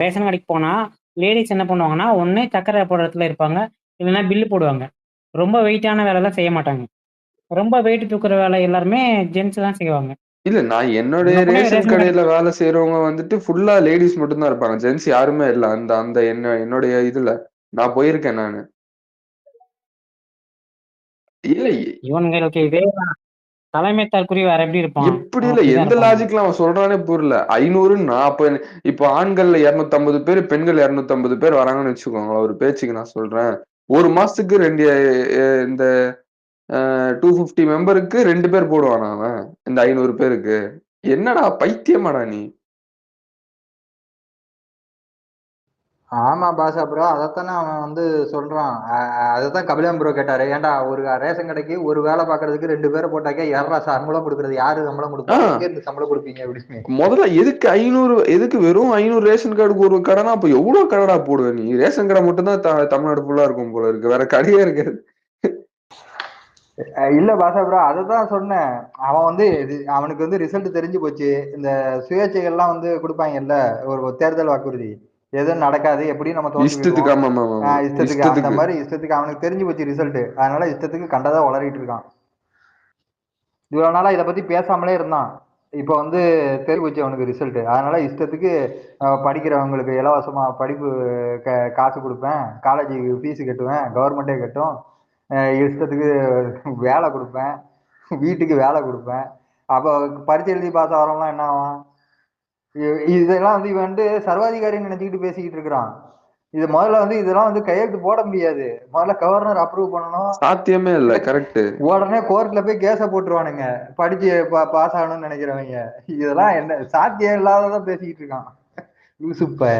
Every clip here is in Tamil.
ரேஷன் கடைக்கு போனா, லேடீஸ் என்ன பண்ணுவாங்கன்னா, ஒண்ணு சர்க்கரை போடுற இடத்துல இருப்பாங்க. இல்லன்னா பில்லு போடுவாங்க. ரொம்ப வெயிட்டான வேலைலாம் செய்ய மாட்டாங்க. ரொம்ப வெயிட் தூக்குற வேலை எல்லாருமே ஜென்ஸ் தான் செய்வாங்க. இல்ல நான் என்னுடைய முன்ன ரேஷன் ரேஷன் கடை கடையில வேலை செய்யறவங்க வந்துட்டு ஃபுல்லா லேடிஸ் மட்டும் தான் இருப்பாங்க. ஜென்ஸ் யாருமே இல்ல. அந்த அந்த என்னுடைய இதுல. நான் போயிருக்கேன் நானு. இல்ல இவனுங்களுக்கு இதே தான். தலைமை தற்குறி வேற எப்படி இருப்பான்? எப்படி அவன் இல்ல அப்படிதான் எந்த இருப்பான். லாஜிக்ல அவன் சொல்றானே புரியல. 500 அப்ப இப்ப ஆண்கள்ல 250 பேர், பெண்கள் 250 பேர் வராங்கன்னு வச்சுக்கோங்க. ஒரு பேச்சுக்கு நான் சொல்றேன். ஒரு மாசத்துக்கு ரெண்டு இந்த 250 மெம்பருக்கு 2 பேர் போடுவானா அவன்? இந்த 500 பேருக்கு. என்னடா பைத்தியமாடா நீ? ஆமா பாஷா ப்ரோ, அதைத்தானே அவன் வந்து சொல்றான். அதைத்தான் கபிலன் ப்ரோ கேட்டாரு. ஏன்டா ஒரு ரேஷன் கடைக்கு ஒரு வேலை பாக்குறதுக்கு 2 பேரை போட்டாக்கே யாரா சம்பளம் கொடுக்கறது? யாரு சம்பளம் ஆ கொடுப்பா? எங்க இருந்து சம்பளம் கொடுப்பீங்க அப்படின்னு. முதல்ல எதுக்கு 500 எதுக்கு வெறும் 500 ரேஷன் கார்டுக்கு ஒரு கடைனா அப்ப எவ்வளவு கடைடா போடுவ நீ? ரேஷன் கடை மட்டும் தான் தமிழ்நாடு ஃபுல்லா இருக்கும் போல இருக்கு. வேற கடையே இருக்காது. இல்ல பாஷா ப்ரோ, அதுதான் சொன்னேன். அவன் வந்து அவனுக்கு வந்து ரிசல்ட் தெரிஞ்சு போச்சு. இந்த சுயேட்சைகள்லாம் வந்து கொடுப்பாங்கல்ல, ஒரு தேர்தல் வாக்குறுதி, எதுவும் நடக்காது, எப்படியும் நம்ம தோத்து இஷ்டத்துக்கு போயிடுவோம். ஆமா ஆமா ஆமா. இஷ்டத்துக்கு அந்த இஷ்டத்துக்கு. மாதிரி இஷ்டத்துக்கு அவனுக்கு தெரிஞ்சு போச்சு ரிசல்ட். அதனால இஷ்டத்துக்கு கண்டதா உளறிட்டு இருக்கான். இவ்வளவு நாளா இதை பத்தி பேசாமலே இருந்தான். இப்போ வந்து தெரிஞ்சு போச்சு அவனுக்கு ரிசல்ட். அதனால இஷ்டத்துக்கு படிக்கிறவங்களுக்கு இலவசமா படிப்பு காசு கொடுப்பேன், காலேஜுக்கு ஃபீஸ் கட்டுவேன், கவர்மெண்டே கட்டும், இஷ்டத்துக்கு வேலை கொடுப்பேன், வீட்டுக்கு வேலை கொடுப்பேன். அப்போ பரீட்சை எழுதி பாஸ் ஆகிறவங்களாம் என்ன ஆகும்? இதெல்லாம் வந்து இவன் வந்து சர்வாதிகாரின்னு நினைச்சுக்கிட்டு பேசிக்கிட்டு இருக்கிறான். இது முதல்ல வந்து இதெல்லாம் வந்து கையெழுத்து போட முடியாது. முதல்ல கவர்னர் அப்ரூவ் பண்ணணும். சாத்தியமே இல்ல. கரெக்ட். உடனே கோர்ட்ல போய் கேஸ போட்டுருவானுங்க, படிச்சு பாஸ் ஆகணும்னு நினைக்கிறவங்க. இதெல்லாம் என்ன சாத்தியம் இல்லாததான் பேசிக்கிட்டு இருக்கான் யூசுப்ப.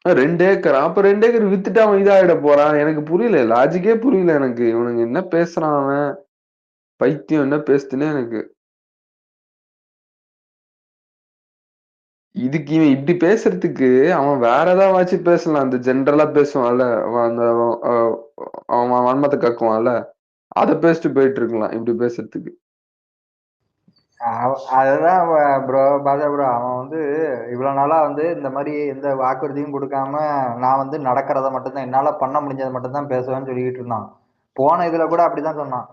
2 ஏக்கர். அப்ப 2 ஏக்கர் வித்துட்டு அவன் இதாயிட போறான். எனக்கு புரியல. லாஜிக்கே புரியல எனக்கு. இவனுங்க என்ன பேசுறான் அவன்? பைத்தியம் என்ன பேசுதுன்னே எனக்கு. இதுக்கு இவன் இப்படி பேசுறதுக்கு அவன் வேற ஏதாவது பேசலாம். அந்த ஜென்ரலா பேசுவான்ல. அவன் அந்த அவன் வன்மத்தை கக்குவான்ல. அத பேசிட்டு போயிட்டு இருக்கலாம். இப்படி பேசுறதுக்கு. அதுதான் ப்ரோ, பாஜா ப்ரோ, அவன் வந்து இவ்வளவு நாளா வந்து இந்த மாதிரி எந்த வாக்குறுதியும் கொடுக்காம, நான் வந்து நடக்கிறத மட்டும்தான், என்னால பண்ண முடிஞ்சதை மட்டும் தான் பேசுவேன்னு சொல்லிக்கிட்டு இருந்தான். போன இதுல கூட அப்படிதான் சொன்னான்.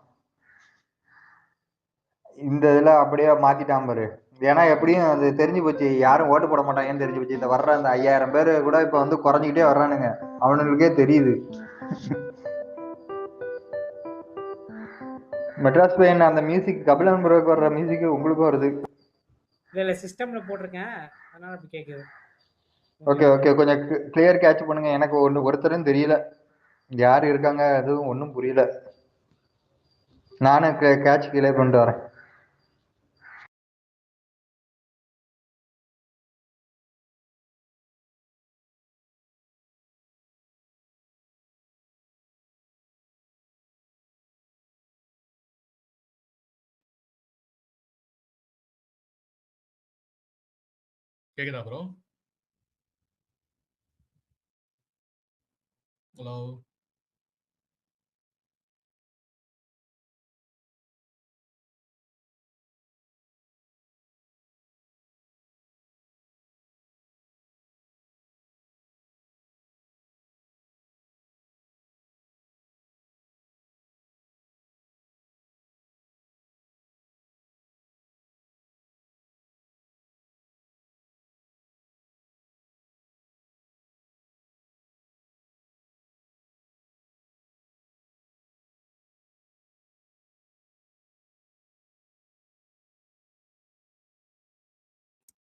இந்த இதுல அப்படியே மாத்திட்டான் பாரு. ஏன்னா எப்படியும் அது தெரிஞ்சு போச்சு, யாரும் ஓட்டு போட மாட்டாங்கன்னு தெரிஞ்சு போச்சு. இந்த வர்ற அந்த 5000 பேரு கூட இப்ப வந்து குறைஞ்சிக்கிட்டே வர்றானுங்க, அவனுங்களுக்கே தெரியுது. மெட்ராஸ் பெயின் அந்த மியூசிக், கபிலன் ப்ரோக்கு வர்ற மியூசிக் உங்களுக்கும் வருது. இல்ல சிஸ்டம்ல போட்டிருக்கேன். அதனால அப்படி கேக்குது. ஓகே ஓகே, கொஞ்சம் கிளியர் கேட்ச் பண்ணுங்க. எனக்கு ஒருத்தரும் தெரியல, யாரு இருக்காங்க எதுவும் ஒன்றும் புரியல. நானும் கேட்ச் கிளியர் பண்ணிட்டு வரேன். கேக்குதா ப்ரோ? ஹலோ.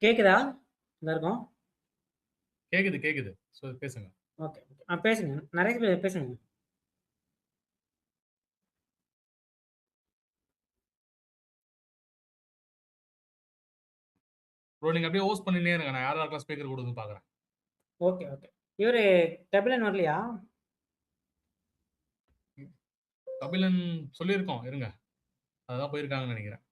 கேக்குதா எல்லாருக்கும்? கேக்குது கேக்குது. பேசுங்க. ஓகே. பேசுங்க. நிறைய பேர் பேசுங்க. ப்ரோ நீங்க அப்படியே ஹோஸ்ட் பண்ணினே இருங்க. நான் யாராருக்கெல்லாம் ஸ்பீக்கர் கொடுத்து பாக்குறேன். Okay okay. இவரு கபிலன் வரலையா? கபிலன் சொல்லியிருக்கோம், இருங்க. அதான் போயிருக்காங்கன்னு நினைக்கிறேன்.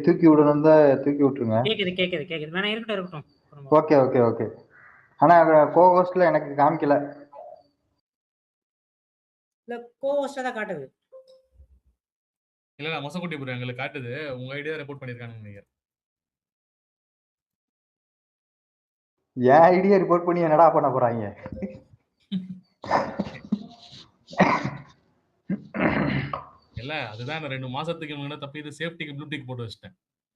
தூக்கி விடணும் தான் தூக்கி விட்டுருங்க. கேக்குது. வேணா இருக்கட்டும். Okay okay okay. ஆனா கோஹோஸ்ட்ல எனக்கு காமிக்கல. இல்ல கோஹோஸ்டா தான் காட்டுது. இல்ல மொசக்குட்டி ப்ரோ எங்களுக்கு காட்டுது. உங்க ஐடியா ரிப்போர்ட் பண்ணிருக்காங்கன்னு நினைக்கிறேன். என் ஐடியா ரிப்போர்ட் பண்ணி என்னடா பண்ண போறாங்க? இல்ல அதுதான் நான் 2 மாசத்துக்கு முன்னாடி தப்பி இது சேஃப்டிக்கு ப்ளூ டிக் போட்டு வச்சிட்டேன்.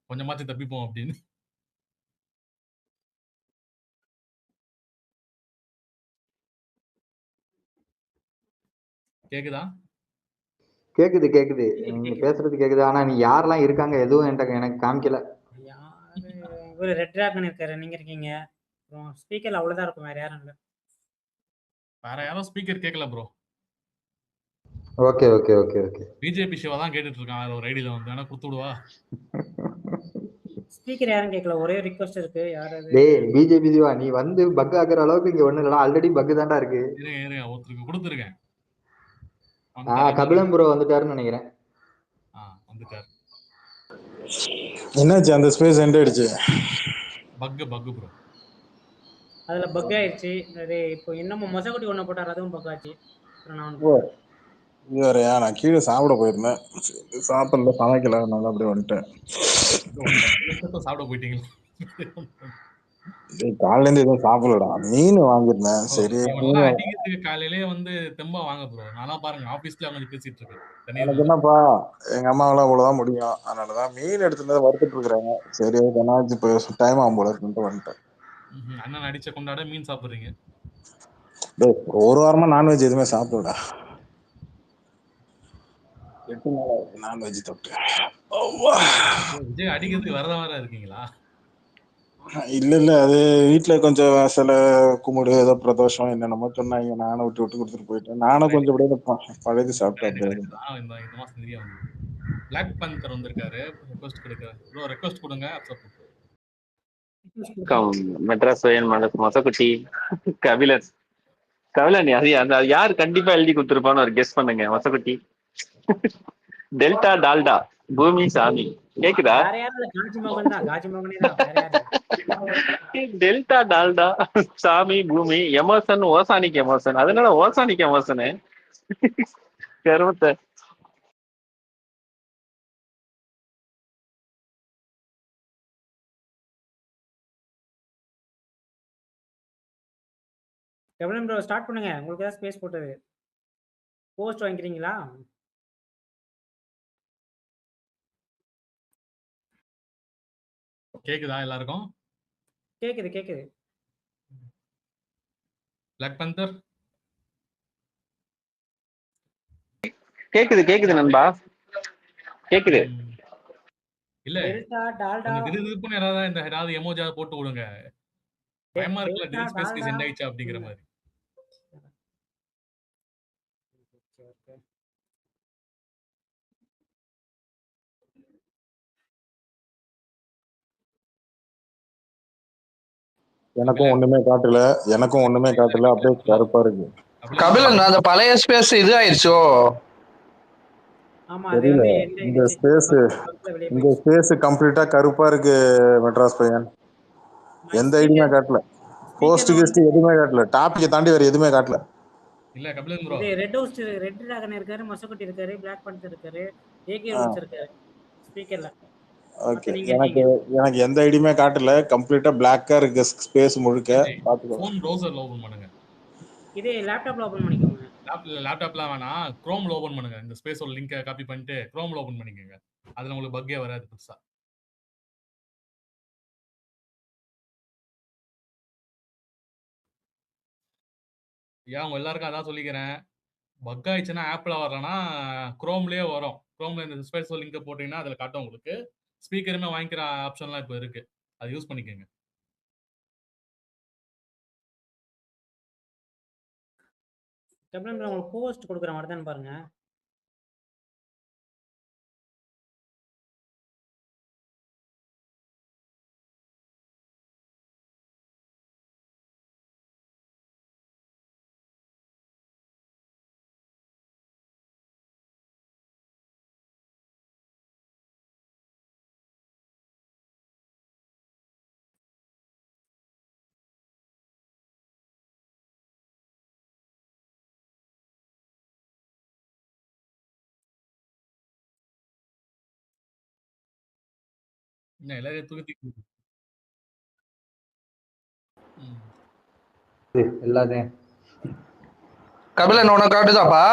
கொஞ்சமாச்சும் தப்பிப்போம் அப்படின்னு. கேக்குதா? கேக்குது கேக்குது. நீங்க கேக்குது. பேசுறது கேக்குது. ஆனா நீ யாரெல்லாம் இருக்காங்க எதுவும் எனக்கு காமிக்கல. யாரு ஒரு ரெட் டிராகன் இருக்காரு, நீங்க இருக்கீங்க. அப்புறம் ஸ்பீக்கர்ல அவ்வளவுதான் இருக்கும், வேற யாரும் இல்ல. வேற யாரும் ஸ்பீக்கர் கேட்கல bro. Okay okay okay okay. BJP Siva தான் கேட்டுட்டு இருக்கான் ஒரு ஐடியில வந்து. வேணா கொடுத்து விடுவா? ஸ்பீக்கர் யாரும் கேட்கல, ஒரே ரிக்வஸ்ட் இருக்கு. யாராவது டேய் பிஜேபி சிவா, நீ வந்து பக் ஆகுற அளவுக்கு இங்க ஒண்ணு இல்லடா. ஆல்ரெடி பக் தான்டா இருக்கு. இருங்க ஒருத்தருக்கு கொடுத்துருக்கேன். கபிலன் ப்ரோ வந்துட்டாருன்னு நினைக்கிறேன். வந்துட்டார். என்னாச்சு? அந்த ஸ்பேஸ் எண்ட் ஆயிடுச்சு. Buck bro. அதுல பக் ஆயிடுச்சு. அது இப்போ இன்னமும் மொசக்குட்டி ஒண்ணு போட்டார், அதுவும் பக் ஆச்சு. அப்புறம் நான் ஓ, இது வேறயா? நான் கீழே சாப்பிட போயிருந்தேன். சாப்பிடல, சமைக்கல, அதனால அப்படியே வந்துட்டேன். சாப்பிட போயிட்டீங்களா? காலையில இருந்து எதுவும் சாப்பிடலடா. மீன் வாங்கியிருந்தேன். சரி இவனெல்லாம் அடிக்கிறதுக்கு காலையிலேயே வந்து தெம்பா வாங்க ப்ரோ. நான்லாம் பாருங்க ஆபீஸ்ல கொஞ்சம் பேசிட்டு இருக்கேன். எனக்கு என்னப்பா, எங்க அம்மாவெல்லாம் அவ்வளவுதான் முடியும். அதனாலதான் மீன் எடுத்துட்டு வறுத்துட்டு இருக்கிறாங்க. சரி என்னாச்சு, இப்போ டைம் ஆகும் போல இருக்குன்ட்டு வந்துட்டேன். அண்ணன் அடிச்ச கொண்டாட மீன் சாப்பிடுறீங்க. ஒரு வாரமா நான்வெஜ் எதுவுமே சாப்பிடலடா. 8 நாள் நான்வெஜ் சாப்பிட்டு. விஜய் அடிக்கிறதுக்கு வரதா இருக்கீங்களா? இல்ல அது வீட்டுல கொஞ்சம் சில கும்பிடு ஏதோ பிரதோஷம் என்னென்னமோ சொன்னாங்க. நானும் விட்டு கொடுத்துட்டு போயிட்டேன். நானும் கொஞ்சம் அப்படியே பழையது சாப்பிட்டு அப்படியே. இந்த மாசம் நிறைய வந்து பிளாக் பந்தர் வந்திருக்காரு. ரெக்வெஸ்ட் கொடுக்குறேன் ப்ரோ. ரெக்வெஸ்ட் கொடுங்க, அக்செப்ட். மெட்ராஸ் மொசக்குட்டி கபிலன் அது யாரு கண்டிப்பா எழுதி கொடுத்துருப்பான்னு ஒரு கெஸ் பண்ணுங்க. மொசக்குட்டி, டெல்டா டால்டா, பூமி, சாமி. கேக்குதா? டெல்டா டால்டா, சாமி, பூமி, எமர்சன், ஓசானிக் எமர்சன். அதனால ஓசானிக் எமர்சனு கருமத்தை. கபிலன் ப்ரோ ஸ்டார்ட் பண்ணுங்க. உங்களுக்கு ஏதாவது ஸ்பேஸ் போட்டது போஸ்ட் வாங்கிக்கிறீங்களா? கேக்குதா எல்லாருக்கும்? கேக்குது. பிளாக் பந்தர் கேக்குது நண்பா, கேக்குது. இல்ல திடுதிப்புன்னு ஏதாவது எமோஜா போட்டு விடுங்க. பயமா இருக்குல்ல, டெல் ஸ்பேஸ்க்கு சென்ட் ஆயிடுச்சா அப்படிங்கிற மாதிரி. எனக்கும் ஒண்ணுமே காட்டல. அப்படியே கருப்பா இருக்கு. கபிலன், அந்த பழைய ஸ்பேஸ் இது ஆயிடுச்சோ? தெரியல. இந்த ஸ்பேஸ் கம்ப்ளீட்டா கருப்பா இருக்கு. மெட்ராஸ் பையன் எந்த ஐடியுமே காட்டல. போஸ்ட் கிஸ்ட் எதுவுமே காட்டல. டாபிக் தாண்டி வேற எதுவுமே காட்டல. இல்ல கபிலன் ப்ரோ, ரெட் டிராகன் இருக்காரு, மொசக்குட்டி இருக்காரு, பிளாக் பந்தர் இருக்காரு, ஏகே ரூல்ஸ் இருக்காரு ஸ்பீக்கர்ல. ஓகே, எனக்கு எந்த ஐடியுமே காட்டல. கம்ப்ளீட்டா பிளாக்கா இருக்கு ஸ்பேஸ் முழுக்க. பாத்துக்கோ. ஃபோன் ப்ரௌசர்ல ஓபன் பண்ணுங்க. இதே லேப்டாப்ல ஓபன் பண்ணிக்கோங்க. லேப்டாப்லாம் வேணாம், குரோம்ல ஓபன் பண்ணுங்க. இந்த ஸ்பேஸோட லிங்கை காப்பி பண்ணிட்டு குரோம்ல ஓபன் பண்ணிக்கோங்க. அதுல உங்களுக்கு பக்கே வராது பெருசா. உங்க எல்லாருக்கும் அதான் சொல்லிக்கிறேன். பக் ஆயிடுச்சுன்னா ஆப்ல வரலன்னா குரோம்லயே வரும். குரோம்ல இந்த ஸ்பேஸ் லிங்கை போட்டீங்கன்னா அதுல காட்டும் உங்களுக்கு. ஸ்பீக்கருமே வாங்கிக்கிற ஆப்ஷன்லாம் இப்போ இருக்கு, அதை யூஸ் பண்ணிக்கோங்க. உங்களுக்கு போஸ்ட் கொடுக்குற மாதிரி தான் பாருங்க. என்ன எல்லாரையும் தூக்கி தூக்கி ம். எல்லாத்தையும் கபிலன் உனக்கு காட்டுதாப்பா?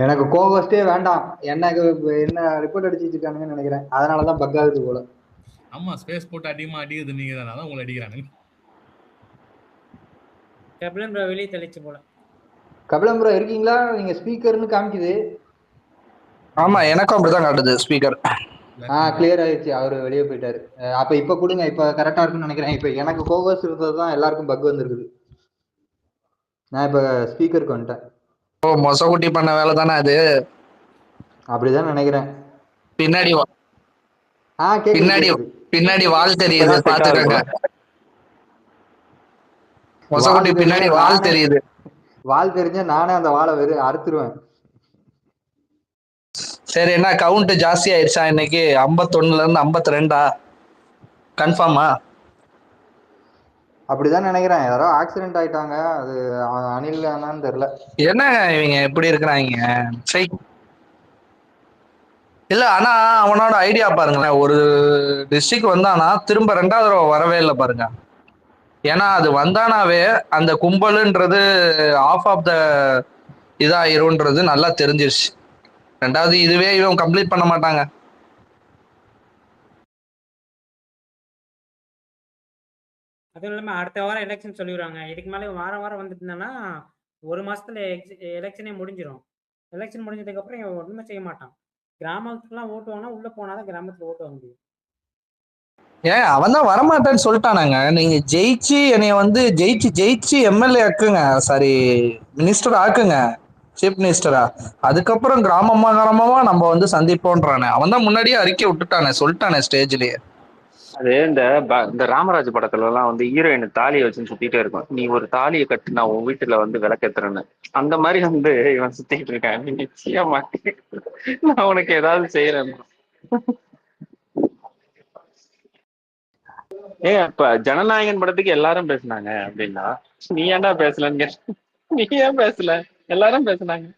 எனக்கு கோவஸ்டே வேண்டாம். எனக்கு என்ன ரிப்போர்ட் அடிச்சுட்டு இருக்கானுங்கன்னு நினைக்கிறேன். அதனாலதான் பக் ஆகுது போல. ஆமா ஸ்பேஸ் போட்டு அதிகமா அடிக்குது நீங்க தான், அதான் உங்களை அடிக்கிறானுங்க. கபிலன் ப்ரோ வெளியே தெளிச்சு போல. கபிலம் ப்ரோ இருக்கீங்களா? நீங்க ஸ்பீக்கர்னு காமிக்குது. ஆமா எனக்கும் அப்படிதான் காட்டுது ஸ்பீக்கர். கிளியர் ஆயிடுச்சு. அவரு வெளியே போயிட்டாரு. அப்ப இப்ப கொடுங்க. இப்ப கரெக்டா இருக்குன்னு நினைக்கிறேன். இப்ப எனக்கு கோவஸ் இருந்ததுதான் எல்லாருக்கும் பக் வந்திருக்குது. நான் இப்ப ஸ்பீக்கருக்கு வந்துட்டேன். ஓ மொசகுட்டி பண்ண வேலை தானே அது. அப்படிதான் நினைக்கிறேன். பின்னாடி கேக்குது பின்னாடி கேக்குது. பின்னாடி வால் தெரியுது, இப்பதான் set ஆகுது பாத்துக்கங்க. போல. மொசகுட்டி வால் பின்னாடி தெரிஞ்சா வால் நானே தெரியுது. வால் தெரிஞ்சா நானே அந்த வாழை அறுத்துருவேன். சரி என்ன கவுண்ட் ஜாஸ்தி ஆயிடுச்சா இன்னைக்கு? 51ல இருந்து 52 கன்ஃபார்மா? அப்படிதான் நினைக்கிறேன். யாரோ ஆக்சிடென்ட் ஆயிட்டாங்க. அது அனில் என்னன்னு தெரியல. என்னங்க இவங்க எப்படி இருக்கிறாங்க? சரி இல்ல ஆனா அவனோட ஐடியா பாருங்களேன். ஒரு டிஸ்ட்ரிக்ட் வந்தானா திரும்ப 2வது தடவை வரவே இல்லை பாருங்க. ஏன்னா அது வந்தானாவே அந்த கும்பலுன்றது ஆஃப் ஆஃப் த இதாயிரும்ன்றது நல்லா தெரிஞ்சிருச்சு. 2வது இதுவே இவன் கம்ப்ளீட் பண்ண மாட்டாங்க. அதுவும் இல்லாம அடுத்த வாரம் எலெக்ஷன் சொல்லிடுவாங்க. இதுக்கு மேலே வாரம் வாரம் வந்துட்டு இருந்தானா 1 மாசத்துல எலெக்ஷனே முடிஞ்சிடும். எலெக்ஷன் முடிஞ்சதுக்கு அப்புறம் இவன் ஒண்ணுமே செய்ய மாட்டான். கிராமத்துக்குலாம் ஓட்டு வாங்கினா உள்ள போனாதான் கிராமத்துல ஓட்டு வாங்க முடியும். ஏன் அவன் தான் வரமாட்டேன்னு சொல்லிட்டானாங்க. நீங்க ஜெயிச்சு என்னைய வந்து ஜெயிச்சு எம்எல்ஏ ஆக்குங்க, சாரி மினிஸ்டர் ஆக்குங்க, சீஃப் மினிஸ்டரா. அதுக்கப்புறம் கிராமமா நம்ம வந்து சந்திப்போன்றானே. அவன் தான் முன்னாடியே அறிக்கை விட்டுட்டானே, சொல்லிட்டானே ஸ்டேஜ்லயே. அது இந்த ராமராஜ் படத்துல எல்லாம் வந்து ஹீரோயின் தாலியை வச்சு சுத்திட்டே இருக்கும். நீ ஒரு தாலியை கட்டு, நான் உன் வீட்டுல வந்து விளக்கேத்துறேன்னு. அந்த மாதிரி வந்து இவன் சுத்திட்டு இருக்கான். நீ நிச்சயமா நான் உனக்கு ஏதாவது செய்யறேன். இப்ப ஜனநாயகன் படத்துக்கு எல்லாரும் பேசுனாங்க அப்படின்னா நீ ஏன்டா பேசலன்னு கேட்ட. நீ ஏன் பேசல? எல்லாரும் பேசுனாங்க.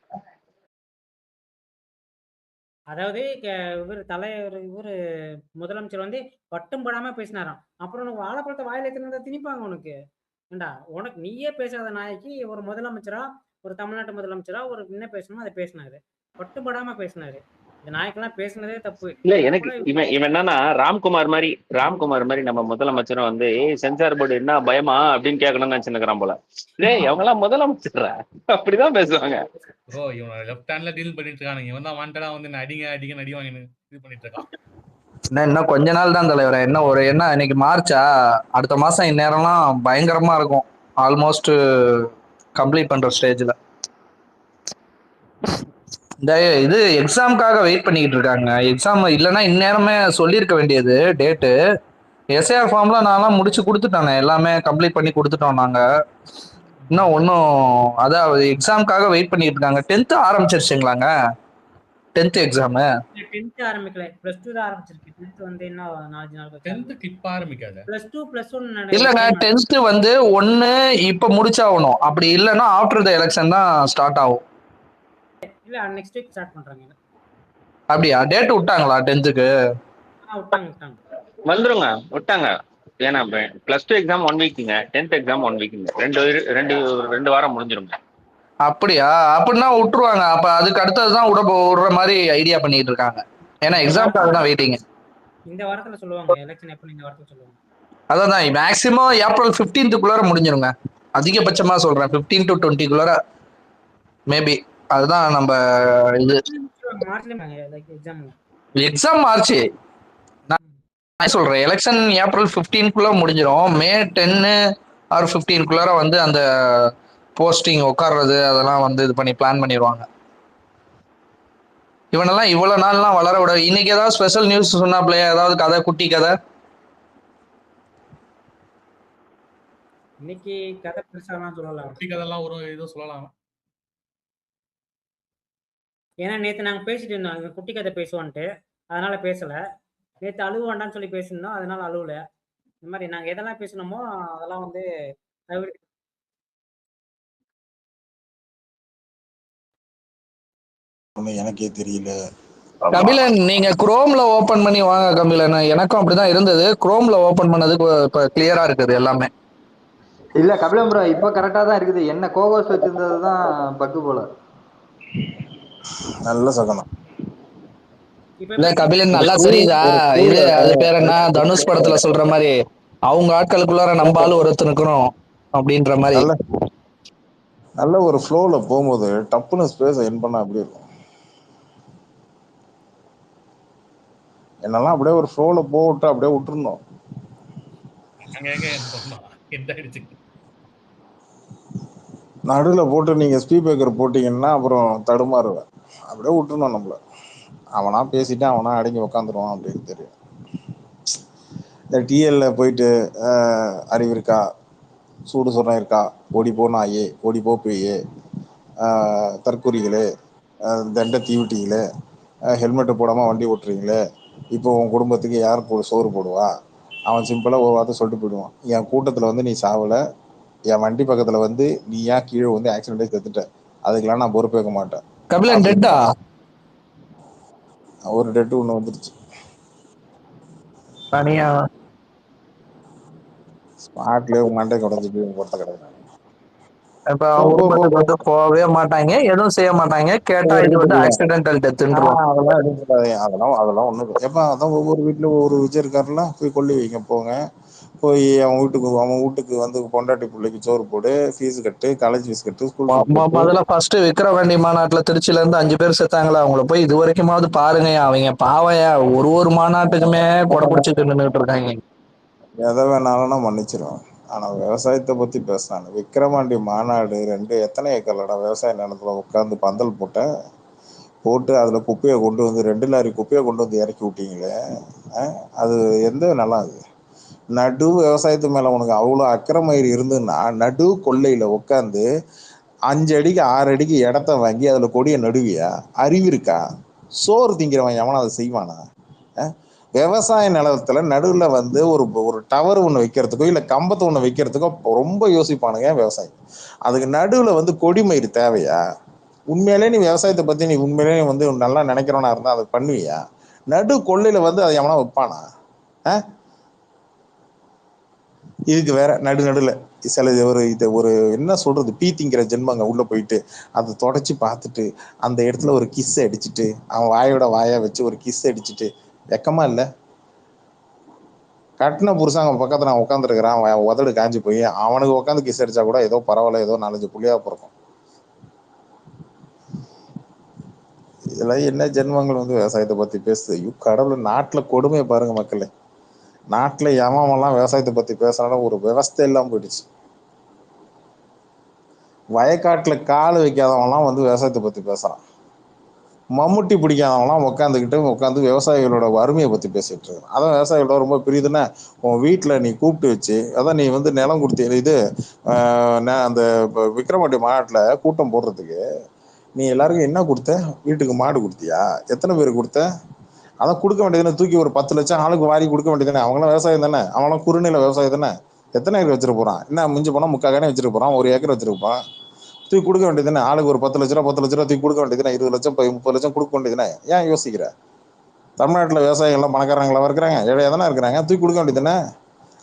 அதாவது இவரு முதலமைச்சர் வந்து பட்டும் படாம பேசினாராம். அப்புறம் உனக்கு வாழைப்பழத்தை வாயில ஏத்தினா திணிப்பாங்க உனக்கு. ஏண்டா உனக்கு நீயே பேசாத நாளைக்கு ஒரு முதலமைச்சரா, ஒரு தமிழ்நாட்டு முதலமைச்சரா ஒரு என்ன பேசணுமோ அதை பேசினாரு. பட்டும் படாம பேசினாரு. இந்த நாய்க்கெல்லாம் பேசுனதே தப்பு. இல்ல எனக்கு இவன் என்னன்னா ராம்குமார் மாதிரி நம்ம முதலமைச்சரும் வந்து சென்சார் போர்டு என்ன பயமா அப்படின்னு கேட்கணும்னு நினைச்சுக்கிறான் போல. அவங்க எல்லாம் முதலமைச்சர் அப்படிதான் பேசுவாங்க. ப்ரோ இவன் லெஃப்ட் ஹேண்ட்ல டீல் பண்ணிட்டு இருக்கானுங்க. இவன் தான் வாண்டடா வந்து அடிங்க அடி வாங்கி இது பண்ணிட்டு இருக்கான். இன்னும் கொஞ்ச நாள் தான் தலைவரே. என்ன இன்னைக்கு மார்ச்சா? அடுத்த மாசம் இந்நேரம்லாம் பயங்கரமா இருக்கும். ஆல்மோஸ்ட் கம்ப்ளீட் பண்ற ஸ்டேஜ்ல. இந்த இது எக்ஸாமுக்காக வெயிட் பண்ணிக்கிட்டு இருக்காங்க. எக்ஸாம் இல்லைன்னா இந்நேரமே சொல்லியிருக்க வேண்டியது டேட்டு. எஸ்ஐஆர் ஃபார்ம்லாம் நான்லாம் முடிச்சு கொடுத்துட்டானே, எல்லாமே கம்ப்ளீட் பண்ணி கொடுத்துட்டோம் நாங்க. இன்னும் ஒன்றும் அதாவது எக்ஸாமுக்காக வெயிட் பண்ணிட்டு இருக்காங்க. 10th ஆரம்பிச்சிருச்சுங்களாங்க? 10th எக்ஸாமு 10th ஆரம்பிக்கல, +2 தான் ஆரம்பிச்சிருக்கு. 10th வந்து இன்னும் 4 நாள் 10th இப்ப ஆரம்பிக்காத. +2 +1 இல்லைங்க. 10th வந்து 1 இப்ப முடிச்சாகணும். அப்படி இல்லைன்னா ஆஃப்டர் த எலெக்ஷன் தான் ஸ்டார்ட் ஆகும். இல்ல நெக்ஸ்ட் வீக் ஸ்டார்ட் பண்றாங்க. அப்படியா? டேட் விட்டாங்களா 10th-க்கு? விட்டாங்க வந்துருங்க, விட்டாங்க. ஏன்னா +2 எக்ஸாம் 1 வீக்குங்க, 10th எக்ஸாம் 1 வீக்குங்க. ரெண்டு வாரம் முடிஞ்சிருங்க. அப்படியா? அப்படின்னா விட்டுருவாங்க. அப்ப அதுக்கு அடுத்ததுதான் விடுற மாதிரி ஐடியா பண்ணிட்டு இருக்காங்க. ஏன்னா எக்ஸாம்க்காக தான் வெயிட்டிங். இந்த வாரத்துல சொல்லுவாங்க எலெக்ஷன் எப்ப, இந்த வாரத்துல சொல்லுவாங்க. அதான் மேக்ஸிமம் ஏப்ரல் 15th-க்குள்ளார முடிஞ்சிருங்க. அதிகபட்சமா சொல்றேன் 15 to 20க்குள்ளார மேபி. அதுதான் நம்ம இது எக்ஸாம் மார்ச். நான் சொல்றேன் எலெக்ஷன் ஏப்ரல் 15க்குள்ள முடிஞ்சிடும். மே 10 or 15க்குள்ளார வந்து அந்த போஸ்டிங் உட்கார்றது அதெல்லாம் வந்து இது பண்ணி பிளான் பண்ணிடுவாங்க. இவனெல்லாம் இவ்வளவு நாள்லாம் வளர விட. இன்னைக்கு ஏதாவது ஸ்பெஷல் நியூஸ் சொன்னாப்லையா? ஏதாவது கதை, குட்டி கதை? இன்னைக்கு கதை பெருசாலாம் சொல்லலாம். குட்டி கதைலாம் ஒரு ஏதோ சொல்லலாம். ஏன்னா நேத்து நாங்க பேசிட்டு இருந்தோம் குட்டி கதை பேசுவோன்ட்டு, அதனால பேசல. நேத்து அழுவ வேண்டாம்னு சொல்லி பேசியிருந்தோம், அதனால அழுவல. இந்த மாதிரி நாங்க எதெல்லாம் பேசணுமோ அதெல்லாம் வந்து எனக்கே தெரியல. ஆமா கபிலன் நீங்க குரோம்ல ஓபன் பண்ணி வாங்க கபிலன். எனக்கும் அப்படிதான் இருந்தது. குரோம்ல ஓபன் பண்ணதுக்கு இப்ப கிளியரா இருக்குது எல்லாமே. இல்ல கபிலம் ப்ரோ இப்ப கரெக்டா தான் இருக்குது. என்ன கோகோஸ் வச்சிருந்தது தான் பக்கு போல. நல்ல சகனம். இப்ப இல்ல எப்படி கபிலன் ஒரு நல்லா ஸ்கூல் தெரியுதா? ஒரு இது ஸ்கூல்ல அது பேர் என்ன, தனுஷ் படத்துல சொல்ற மாதிரி அவங்க ஆட்களுக்குள்ளார நம்பாலும் ஒருத்தனுக்கணும் அப்படின்ற மாதிரி. நல்ல நல்ல ஒரு ஃப்ளோல போகும்போது டப்புன்னு ஸ்பேஸ் என் பண்ணா அப்படி இருக்கும். என்னெல்லாம் அப்படியே ஒரு ஃப்ளோல போட்டு அப்படியே விட்டுருந்தோம். நாங்க எங்க என்ன பண்ணோம் எந்த ஆயிடுச்சு. நடுவில் போட்டு நீங்கள் ஸ்பீக்கர் போட்டிங்கன்னா அப்புறம் தடுமாறுவேன். அப்படியே விட்டுருந்தோம் நம்மள. அவனா பேசிட்டு அவனா அடங்கி உக்காந்துருவான் அப்படின்னு தெரியும். இந்த டிஎல்ல போயிட்டு அறிவு இருக்கா, சூடு சொன்ன இருக்கா, ஓடி போ நாயே, ஓடி போ பேயே, தற்கூரிகளே, தண்ட தீவிட்டிகளே, ஹெல்மெட்டு போடாமல் வண்டி ஓட்டுறீங்களே, இப்போ உன் குடும்பத்துக்கு யார் சோறு போடுவா, அவன் சிம்பிளாக ஒரு வார்த்தை சொல்லிட்டு போயிடுவான். என் கூட்டத்தில் வந்து நீ சாவலை, என் வண்டி பக்கத்தில் வந்து நீ ஏன் கீழே வந்து ஆக்சிடென்ட்டே செத்துட்ட, அதுக்கெல்லாம் நான் பொறுப்பேற்க மாட்டேன் கபிலன் டெட்டா? அப்படின்னு ஒரு டெட்டு ஒன்று வந்துருச்சு. தனியா ஸ்பாட்லேயே மண்டை குடஞ்சிட்டு பொறுத்த கிடையாது. இப்ப அவங்க குடும்பத்துக்கு வந்து போகவே மாட்டாங்க, எதுவும் செய்ய மாட்டாங்க. கேட்டா இது வந்து ஆக்சிடென்டல் டெத்துன்றோம். அதெல்லாம் எதுவும் சொல்லாதீங்க. அதெல்லாம் ஒண்ணும் இல்லை. எப்ப அதான் ஒவ்வொரு வீட்டுல ஒவ்வொரு விஜய் இருக்காருல்ல, போய் கொல்லி வைங்க போங்க. போய் அவன் வீட்டுக்கு வந்து பொண்டாட்டி பிள்ளைக்கு சோறு போடு, ஃபீஸ் கட்டு, காலேஜ் ஃபீஸ் கட்டு, ஸ்கூல் ஃபீஸ் கட்டு. முதல்ல ஃபர்ஸ்ட் விக்கிரவாண்டி மாநாட்டுல திருச்சியில இருந்து 5 பேர் செத்தாங்களா, அவங்கள போய் இது வரைக்குமாவது பாருங்கயா. அவங்க பாவையா ஒரு மாநாட்டுக்குமே கொடை பிடிச்சிட்டு நின்றுட்டு இருக்காங்க. எதை வேணாலும் மன்னிச்சிருவேன். ஆனா விவசாயத்தை பத்தி பேசினாங்க. விக்கிரவாண்டி மாநாடு எத்தனை ஏக்கர்லடா விவசாய நிலத்துல உட்காந்து பந்தல் போட்டு அதுல குப்பையை கொண்டு வந்து 2 லாரி குப்பையை கொண்டு வந்து இறக்கி விட்டீங்களே. அது எந்த நல்லா அது? நடு விவசாயத்து மேல உனக்கு அவ்வளோ அக்கறைமயிறு இருந்துன்னா நடு கொள்ளையில உட்காந்து 5 அடிக்கு 6 அடிக்கு இடத்த வாங்கி அதுல கொடியை நடுவியா? அறிவு இருக்கா? சோறு திங்கிறவன் எவனா அதை செய்வானா? விவசாய நிலத்துல நடுவில் வந்து ஒரு டவர் ஒன்று வைக்கிறதுக்கோ இல்லை கம்பத்தை ஒன்று வைக்கிறதுக்கோ ரொம்ப யோசிப்பானுங்க விவசாயி. அதுக்கு நடுவில் வந்து கொடிமயிறு தேவையா? உண்மையிலே நீ விவசாயத்தை பத்தி நீ உண்மையிலே வந்து நல்லா நினைக்கிறவனா இருந்தா அதை பண்ணுவியா? நடு கொள்ளையில வந்து அதை எவனா வைப்பானா? இதுக்கு வேற நடுல சில ஒரு என்ன சொல்றது, பீத்திங்கிற ஜென்மங்க உள்ள போயிட்டு அதை தொடச்சி பார்த்துட்டு அந்த இடத்துல ஒரு கிஸ் அடிச்சுட்டு அவன் வாயோட வாயா வச்சு ஒரு கிஸ் அடிச்சுட்டு வெக்கமா இல்ல? கட்டின புருஷன் அவன் பக்கத்துல நான் உட்காந்துருக்கிறான், உதடு காஞ்சி போய் அவனுக்கு உட்காந்து கிஸ் அடிச்சா கூட ஏதோ பரவாயில்ல, ஏதோ 4 புள்ளியா பிறக்கும். இதெல்லாம் என்ன ஜென்மங்கள் வந்து விவசாயத்தை பத்தி பேசுது? கடவுள் நாட்டுல கொடுமையை பாருங்க மக்களே. நாட்டுல எவன்லாம் விவசாயத்தை பத்தி பேசுறாலும் ஒரு விவசாய எல்லாம் போயிடுச்சு. வயக்காட்டுல கால் வைக்காதவன்லாம் வந்து விவசாயத்தை பத்தி பேசுறான். மம்முட்டி பிடிக்காதவங்களாம் உட்காந்து விவசாயிகளோட வறுமையை பத்தி பேசிட்டு இருக்கான். அதான் விவசாயிகளோட ரொம்ப பிரியுதுன்னா, உன் வீட்டுல நீ கூப்பிட்டு வச்சு அதான் நீ வந்து நிலம் கொடுத்த இது அந்த விக்கிரவாண்டி மாநாட்டுல கூட்டம் போடுறதுக்கு நீ எல்லாருக்கும் என்ன கொடுத்த? வீட்டுக்கு மாடு கொடுத்தியா? எத்தனை பேர் கொடுத்த? அதான் கொடுக்க வேண்டியதுன்னு தூக்கி ஒரு 10 லட்சம் ஆளுக்கு வாரி கொடுக்க வேண்டியதுதானே. அவங்களாம் விவசாயம் தானே, அவங்களாம் குறுநில விவசாயம் தானே. எத்தனை ஏக்கர் வச்சிருக்க போறான்? என்ன மிஞ்சி போனா 3/4 கணே வச்சிருக்க போறான், 1 ஏக்கர் வச்சிருப்பான். தூக்கி கொடுக்க வேண்டியதுதானே. ஆளுக்கு ஒரு 10 லட்ச ரூபா 10 லட்ச ரூபா தூக்கி கொடுக்க வேண்டியதுதானே. 20 லட்சம் 30 லட்சம் கொடுக்க வேண்டியதுதானே. ஏன் யோசிக்கிற? தமிழ்நாட்டுல விவசாயிகள் எல்லாம் பணக்காரங்களா இருக்கிறாங்க? ஏழையா தானே இருக்கிறாங்க. தூக்கி கொடுக்க வேண்டியதுதானே.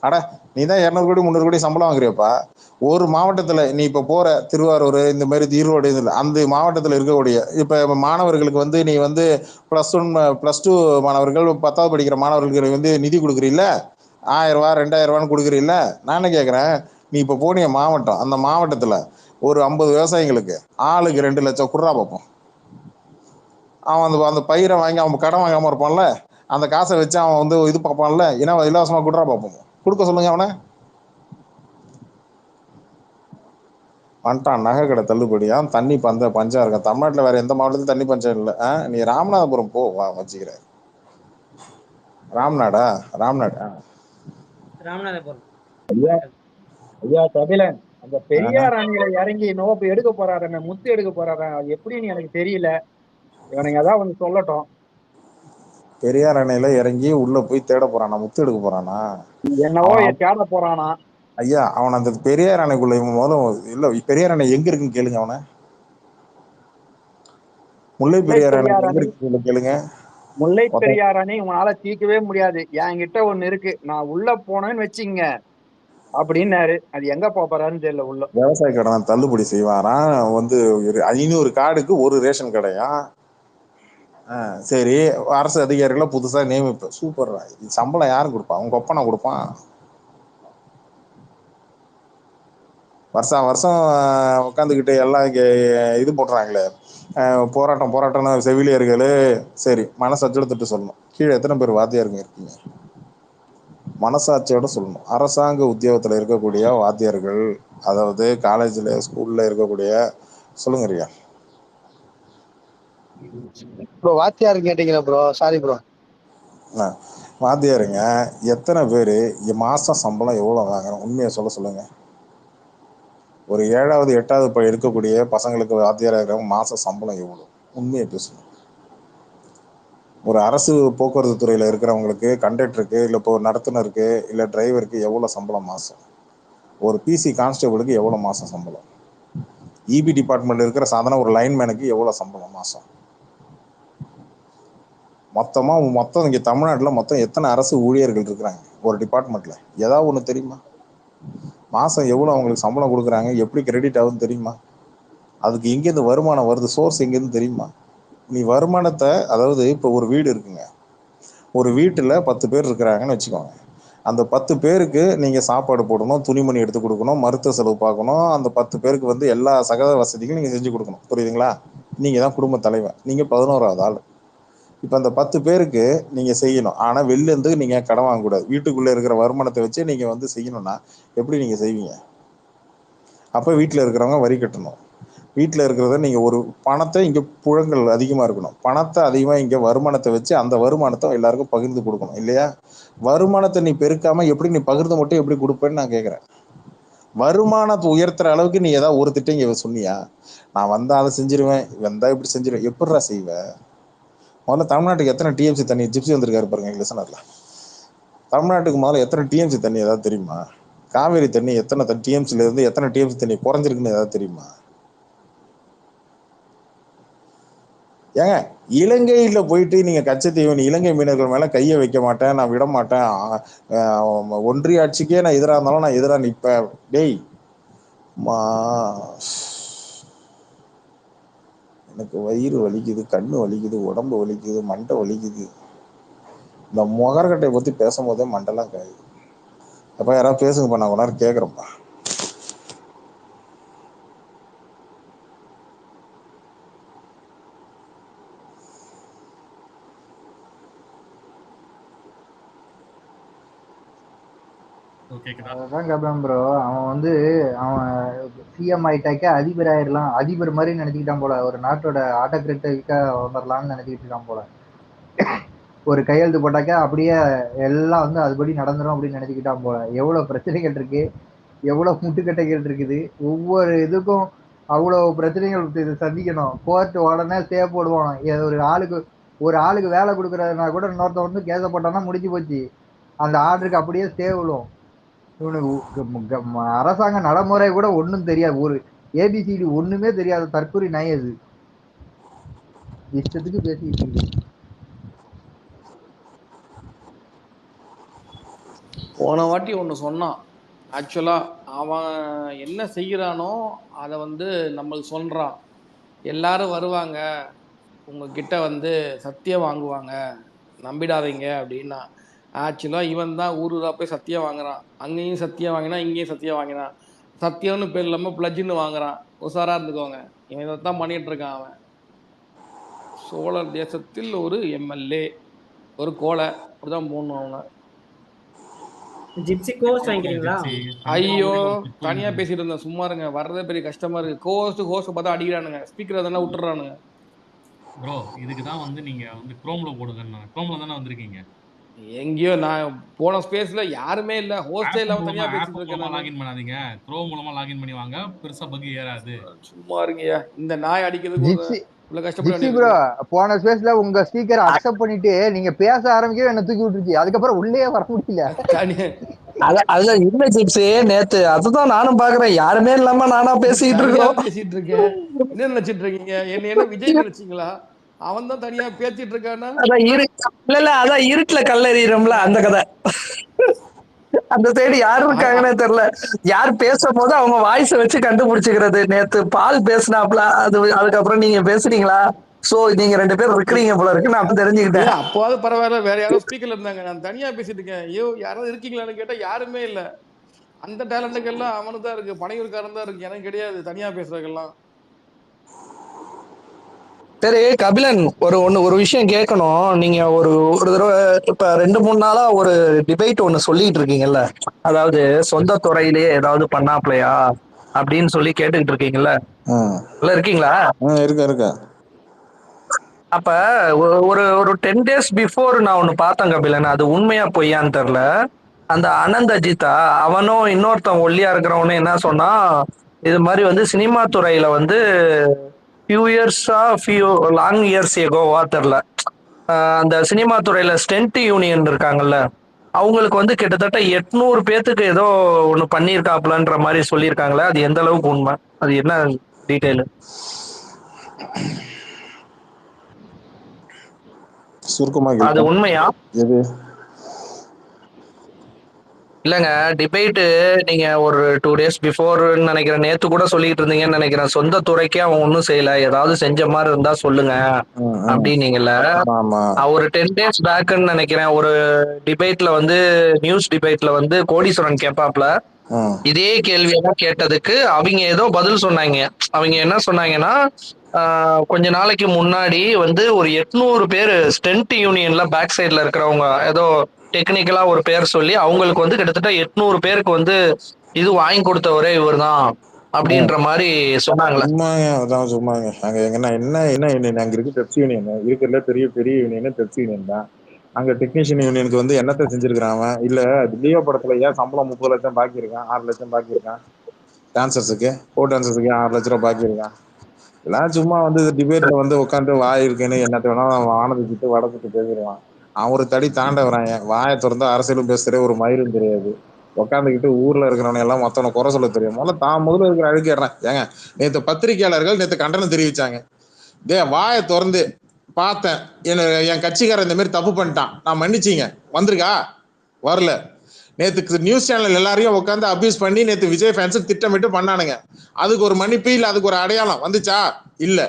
அட நீ தான் 200 கோடி 300 கோடி சம்பளம் வாங்குறியப்பா. ஒரு மாவட்டத்துல நீ இப்ப போற திருவாரூர் இந்த மாதிரி ஈரோடு அந்த மாவட்டத்துல இருக்கக்கூடிய இப்ப மாணவர்களுக்கு வந்து நீ வந்து +2 மாணவர்கள் 10வது படிக்கிற மாணவர்களுக்கு வந்து நிதி கொடுக்குறீல்ல, 1000 ரூபா 2000 ரூபான்னு கொடுக்குறீல்ல. நான் என்ன கேட்கறேன், நீ இப்ப போனிய மாவட்டம், அந்த மாவட்டத்துல ஒரு 50 விவசாயிகளுக்கு ஆளுக்கு 2 லட்சம் குர்ரா பார்ப்போம். அவன் அந்த பயிரை வாங்கி அவன் கடன் வாங்காம இருப்பான்ல, அந்த காசை வச்சு அவன் வந்து இது பார்ப்பான்ல, ஏன்னா இலவசமா குர்ரா பார்ப்போம். கொடுக்க சொல்லுங்க அவனை. வந்துட்டான் நகை கடை தள்ளுபடியா, தண்ணி பஞ்சம் இருக்கான். தமிழ்நாட்டில் வேற எந்த மாவட்டத்திலும் தண்ணி பஞ்சம் இல்லை. நீ ராமநாதபுரம் போ, வா வச்சுக்கிறேன். ராம்நாடா? ராம்நாடா? ராமநாதபுரம். ஐயா ஐயா கபிலன், அந்த பெரியார் அணியில இறங்கி நோப்பு எடுக்க போறாரு, முத்து எடுக்க போறாரு, அது எப்படின்னு எனக்கு தெரியல. இவனுங்க ஏதாவது வந்து சொல்லட்டும். பெரியார் அணையில இறங்கி உள்ள போய் தேட போறானா? முத்து எடுக்க போறானா? என்னவோ தேட போறானா? ஐயா அவன் அந்த பெரியார் அணைக்குள்ள முதல்ல இல்ல, பெரியார் அணை எங்க இருக்குன்னு கேளுங்க அவனை. முல்லை பெரியார் அணை எங்க இருக்கு கேளுங்க. முல்லை ஒருத்தன் பெரியார் அணை உங்களால தீர்க்கவே முடியாது, என்கிட்ட ஒண்ணு இருக்கு, நான் உள்ள போனேன்னு வச்சுங்க அப்படின்னாரு. அது எங்க போறாருன்னு தெரியல உள்ள. விவசாய கடனை தள்ளுபடி செய்வாராம். வந்து 500 கார்டுக்கு ஒரு ரேஷன் கடையா. சரி, அரசு அதிகாரிகளை புதுசா நியமிப்பு. சூப்பர். சம்பளம் யாரும் கொடுப்பான்? உங்க ஒப்பனை கொடுப்பான். வருஷம் வருஷம் உட்காந்துக்கிட்டு எல்லாம் இது போட்டுறாங்களே, போராட்டம்னு செவிலியர்கள். சரி, மனசாட்சியோட திட்டு சொல்லணும். கீழே எத்தனை பேர் வாத்தியாருங்க இருக்கீங்க? மனசாட்சியோட சொல்லணும். அரசாங்க உத்தியோகத்துல இருக்கக்கூடிய வாத்தியார்கள், அதாவது காலேஜ்ல ஸ்கூல்ல இருக்கக்கூடிய, சொல்லுங்க ரியா. ப்ரோ வாத்தியார் கேட்டீங்களா ப்ரோ? Sorry bro. வாத்தியாருங்க எத்தனை பேர் மாசம் சம்பளம் எவ்வளவு வாங்குறோம்? உண்மையை சொல்லுங்க. ஒரு 7வது 8வது இருக்கக்கூடிய பசங்களுக்கு வாத்தியாரா இருக்கிறவங்க மாசம் சம்பளம் எவ்வளவு? உண்மையை பேசணும். ஒரு அரசு போக்குவரத்து துறையில இருக்கிறவங்களுக்கு, கண்டக்டருக்கு, இல்லை இப்போ நடத்துனருக்கு, இல்லை டிரைவருக்கு எவ்வளவு சம்பளம் மாசம்? ஒரு பிசி கான்ஸ்டபிளுக்கு எவ்வளவு மாசம் சம்பளம்? இபி டிபார்ட்மெண்ட் இருக்கிற சாதாரண ஒரு லைன்மேனுக்கு எவ்வளவு சம்பளம் மாசம்? மொத்தம் இங்க தமிழ்நாட்டுல மொத்தம் எத்தனை அரசு ஊழியர்கள் இருக்கிறாங்க ஒரு டிபார்ட்மெண்ட்ல? ஏதாவது ஒண்ணு தெரியுமா? மாசம் எவ்வளவு அவங்களுக்கு சம்பளம் கொடுக்குறாங்க, எப்படி கிரெடிட் ஆகுதுன்னு தெரியுமா? அதுக்கு எங்கேருந்து வருமானம் வருது, சோர்ஸ் எங்கேருந்து தெரியுமா? நீ வருமானத்தை, அதாவது இப்போ ஒரு வீடு இருக்குங்க, ஒரு வீட்டுல 10 பேர் இருக்கிறாங்கன்னு வச்சுக்கோங்க. அந்த 10 பேருக்கு நீங்க சாப்பாடு போடணும், துணிமணி எடுத்து கொடுக்கணும், மருத்துவ செலவு பார்க்கணும். அந்த 10 பேருக்கு வந்து எல்லா சகல வசதிகளும் நீங்க செஞ்சு கொடுக்கணும். புரியுதுங்களா? நீங்க தான் குடும்ப தலைவன், நீங்க 11வது ஆள். இப்ப அந்த 10 பேருக்கு நீங்க செய்யணும். ஆனா வெளில இருந்து நீங்க கடன் வாங்கக்கூடாது. வீட்டுக்குள்ள இருக்கிற வருமானத்தை வச்சு நீங்க வந்து செய்யணும்னா எப்படி நீங்க செய்வீங்க? அப்ப வீட்டுல இருக்கிறவங்க வரி கட்டணும். வீட்டுல இருக்கிறத நீங்க ஒரு பணத்தை, இங்க புழங்கல் அதிகமா இருக்கணும், பணத்தை அதிகமா இங்க வருமானத்தை வச்சு அந்த வருமானத்தை எல்லாருக்கும் பகிர்ந்து கொடுக்கணும் இல்லையா? வருமானத்தை நீ பெருக்காம எப்படி நீ பகிர்ந்து மட்டும் எப்படி கொடுப்பேன்னு நான் கேட்கிறேன். வருமானத்தை உயர்த்துற அளவுக்கு நீ ஏதாவது ஒரு திட்டம் இங்க சொன்னியா? நான் வந்தா அதை செஞ்சிருவேன், வந்தா இப்படி செஞ்சிருவேன். எப்படிடா செய்வ? முதல்ல தமிழ்நாட்டுக்கு எத்தனை டிஎம்சி தண்ணி ஜிப்சி வந்திருக்காரு பாருங்க லிசனர்ல. தமிழ்நாட்டுக்கு முதல்ல எத்தனை டிஎம்சி தண்ணி ஏதாவது தெரியுமா? காவேரி தண்ணி எத்தனை டிஎம்சில இருந்து எத்தனை டிஎம்சி தண்ணி குறைஞ்சிருக்குன்னு ஏதாவது தெரியுமா? ஏங்க, இலங்கையில போயிட்டு நீங்க கச்சத்தீவன் இலங்கை மீனவர்கள் மேல கையை வைக்க மாட்டேன், நான் விட மாட்டேன், ஒன்றிய ஆட்சிக்கே நான் எதிராக இருந்தாலும் நான் எதிராக நிற்பேன். டேய், எனக்கு வயிறு வலிக்குது, கண்ணு வலிக்குது, உடம்பு வலிக்குது, மண்டை வலிக்குது. இந்த முகர்கட்டையை பத்தி பேசும்போதே மண்டெல்லாம் காயுது. அப்ப யாராவது பேசுங்கப்பா, நான் கொஞ்ச நேரம் கேட்குறேன்ப்பா. அதான் கேட்பேன் ப்ரோ. அவன் வந்து அவன் சிஎம் ஆயிட்டாக்க அதிபர் ஆயிடலாம், அதிபர் மாதிரி நினைச்சுக்கிட்டான் போல. ஒரு நாட்டோட ஆட்டோகிராட்டிக்கா வந்துடலாம்னு நினைச்சிட்டு இருக்கான் போல. ஒரு கையெழுத்து போட்டாக்கா அப்படியே எல்லாம் வந்து அதுபடி நடந்துடும் அப்படின்னு நினைச்சுக்கிட்டான் போல. எவ்வளவு பிரச்சனைகள் இருக்கு, எவ்வளவு முட்டுக்கட்டைகள் இருக்குது, ஒவ்வொரு இதுக்கும் அவ்வளோ பிரச்சனைகள் சந்திக்கணும். கோர்ட் உடனே ஸ்டே போடுவான். ஒரு ஆளுக்கு வேலை கொடுக்குறதுனா கூட இன்னொருத்த வந்து கேஸை போட்டான்னா முடிஞ்சு போச்சு. அந்த ஆர்டருக்கு அப்படியே ஸ்டே விழும். இவனுக்கு அரசாங்க நடைமுறை கூட ஒன்றும் தெரியாது, ஒரு ஏபிசிடி ஒண்ணுமே தெரியாது. தற்கொலை நாய் அது, இஷ்டத்துக்கு பேசிக்கிட்டு இருக்கு. போன வாட்டி ஒன்று சொன்னான். ஆக்சுவலாக அவன் என்ன செய்கிறானோ அதை வந்து நம்மளுக்கு சொல்கிறான். எல்லாரும் வருவாங்க உங்ககிட்ட வந்து சத்தியம் வாங்குவாங்க, நம்பிடாதீங்க அப்படின்னா. ஆக்சுவலாக இவன் தான் ஊரூரா போய் சத்தியம் வாங்குறான். அங்கேயும் சத்தியம் வாங்கினா, இங்கேயும் சத்தியம் வாங்கினான். சத்தியம்னு பேர் இல்லாமல் பிளஜ்ஜுன்னு வாங்குறான். உஷாராக இருந்துக்கோங்க, இவன் இதை தான் பண்ணிட்டு இருக்கான். அவன் சோழர் தேசத்தில் ஒரு எம்எல்ஏ, ஒரு கோலை, அப்படிதான் போடணும் அவங்க. ஜிப்சி கோர்ஸ் வாங்கிக்கிறீங்களா? ஐயோ, தனியா பேசிட்டு இருந்தேன், சும்மா இருங்க. வர்றதே பெரிய கஷ்டமா இருக்கு. ஹோஸ்ட் பார்த்தா அடிக்கிறானுங்க, ஸ்பீக்கர் அதெல்லாம் விட்டுறானுங்க. ப்ரோ இதுக்கு தான் வந்து நீங்க வந்து குரோம்ல போடுங்க. குரோம்ல தானே வந்திருக்கீங்க. எங்கேயோ நான் போன ஸ்பேஸ்ல யாருமே இல்ல, ஹோஸ்டே இல்லாம தனியா பேசிட்டு இருக்கேன். லாகின் பண்ணாதீங்க, குரோம் மூலமா லாகின் பண்ணி வாங்க, பெருசா பக் ஏறாது. சும்மா இருங்கயா, இந்த நாய் அடிக்கிறதுக்கு இவ்வளவு கஷ்டப்பட்டு. ப்ரோ, போன ஸ்பேஸ்ல உங்க ஸ்பீக்கர் அக்செப்ட் பண்ணிட்டு நீங்க பேச ஆரம்பிக்கவே என்ன தூக்கி விட்டுருச்சு. அதுக்கப்புறம் உள்ளே வர முடியல. அதுதான் இல்ல ஜிப்ஸி, நேத்து அதுதான் நானும் பாக்குறேன், யாருமே இல்லாம நானா பேசிட்டு இருக்கேன். என்ன நினைச்சிட்டு இருக்கீங்க? என்ன விஜய் நினைச்சீங்களா? அவன் தான் தனியா பேசிட்டு இருக்கானா? அதான் இல்ல அதான் இருட்டுல கல்லெறிகிறோம்ல அந்த கதை. அந்த சைடு யாரு இருக்காங்கன்னே தெரியல. யார் பேசும் போது அவங்க வாய்ஸ வச்சு கண்டுபிடிச்சுக்கிறது. நேத்து பால் பேசினாப்ல, அதுக்கப்புறம் நீங்க பேசுறீங்களா, சோ நீங்க 2 பேர் இருக்கிறீங்க போல இருக்கு, நான் அப்ப தெரிஞ்சுக்கிட்டேன். அப்போது பரவாயில்ல, வேற யாரோ ஸ்பீக்கர்ல இருந்தாங்க, நான் தனியா பேசிட்டு இருக்கேன். ஐயோ யாராவது இருக்கீங்களான்னு கேட்டா யாருமே இல்ல. அந்த டேலண்ட்டுக்கு எல்லாம் அவனுக்கு தான் இருக்கு, பனையூர்காரன் தான் இருக்கு, எனக்கு கிடையாது தனியா பேசுறதுக்கெல்லாம். சரி கபிலன், ஒரு விஷயம் கேட்கணும். நீங்க ஒரு தடவை இப்ப 2-3 நாளா ஒரு டிபேட் ஒண்ணு சொல்லிட்டு இருக்கீங்கல்ல, அதாவது சொந்த துறையிலேயே ஏதாவது பண்ணாப்லையா அப்படின்னு சொல்லி கேட்டுக்கிட்டு இருக்கீங்கல்ல, இருக்கீங்களா? இருக்க. அப்ப ஒரு 10 days பிஃபோர் நான் ஒண்ணு பார்த்தேன் கபிலன், அது உண்மையா பொய்யான்னு தெரியல. அந்த அனந்த் அஜித்தா அவனும் இன்னொருத்தன் ஒல்லியா இருக்கிறவனும் என்ன சொன்னா, இது மாதிரி வந்து சினிமா துறையில வந்து ஃபியூ லாங் இயர்ஸ் எகோவா தெரியல, அந்த சினிமா துறையில ஸ்டென்ட் யூனியன் இருக்காங்கல்ல, அவங்களுக்கு வந்து கிட்டத்தட்ட 800 பேத்துக்கு ஏதோ ஒண்ணு பண்ணியிருக்காப்லன்ற மாதிரி சொல்லியிருக்காங்களே, அது எந்த அளவுக்கு உண்மை, அது என்ன டீட்டெயில்? சுருக்கமாக அது உண்மையா? எது இல்லங்க, டிபேட்டு நீங்க ஒரு 2 days பிஃபோர் நினைக்கிறேன், நேத்து கூட சொல்லிட்டு இருந்தீங்கன்னு நினைக்கிறேன். சொந்த துறைக்கே அவன் ஒன்னும் செய்யல, ஏதாவது செஞ்ச மாதிரி இருந்தா சொல்லுங்க அப்படின்னீங்கல்ல. ஒரு 10 days பேக்ன்னு நினைக்கிறேன், ஒரு டிபேட்ல வந்து நியூஸ் டிபேட்ல வந்து கோடீஸ்வரன் கேட்பாப்ல, இதே கேள்வியெல்லாம் கேட்டதுக்கு அவங்க ஏதோ பதில் சொன்னாங்க. அவங்க என்ன சொன்னாங்கன்னா, கொஞ்ச நாளைக்கு முன்னாடி வந்து ஒரு 800 பேர் ஸ்டென்ட் யூனியன்ல பேக் சைட்ல இருக்கிறவங்க ஏதோ டெக்னிக்கலா ஒரு பேர் சொல்லி அவங்களுக்கு வந்து கிட்டத்தட்ட 800 பேருக்கு வந்து இது வாங்கி கொடுத்தவரே இவர் தான் அப்படின்ற மாதிரி சொன்னாங்களே. அதான் சும்மாங்க. அங்க என்ன யூனியன் அங்க இருக்கு? பெப்சி யூனியன் இருக்கிறதுல பெரிய யூனியன் பெப்சி யூனியன் தான். அங்க டெக்னீஷியன் யூனியனுக்கு வந்து என்னத்தை செஞ்சிருக்கிறான் அவன்? இல்ல லியோ படத்துல ஏன் சம்பளம் 30 லட்சம் பாக்கி இருக்கான், 6 லட்சம் பாக்கி இருக்கான், டான்சர்ஸுக்கு டான்சர்ஸுக்கு 6 லட்ச ரூபாய் பாக்கி இருக்கான். எல்லாம் சும்மா வந்து டிபேட்ல வந்து உட்காந்து வாய் இருக்குன்னு என்னத்தை வேணா ஆனந்திச்சுட்டு வடக்கிட்டு பேசிடுவான். அவன் ஒரு தடி தாண்ட வரான். வாயை திறந்து அரசியலும் பேசுற ஒரு மயிரும் தெரியாது, உட்காந்துக்கிட்டு ஊர்ல இருக்கிறவன எல்லாம் மொத்தவனை குறை சொல்ல தெரியும். முதல்ல இருக்கிற அழுக்கிடுறான். ஏங்க நேற்று பத்திரிகையாளர்கள் நேற்று கண்டனம் தெரிவிச்சாங்க. வாயை திறந்து பார்த்தேன், என் கட்சிக்காரன் இந்த மாதிரி தப்பு பண்ணிட்டான், நான் மன்னிச்சிங்க, வந்திருக்கா? வரல. நேற்று நியூஸ் சேனல் எல்லாரையும் உட்காந்து அபியூஸ் பண்ணி நேற்று விஜய் ஃபேன்ஸுக்கு திட்டமிட்டு பண்ணானுங்க. அதுக்கு ஒரு மன்னிப்பு இல்லை, அதுக்கு ஒரு அடையாளம் வந்துச்சா? இல்லை.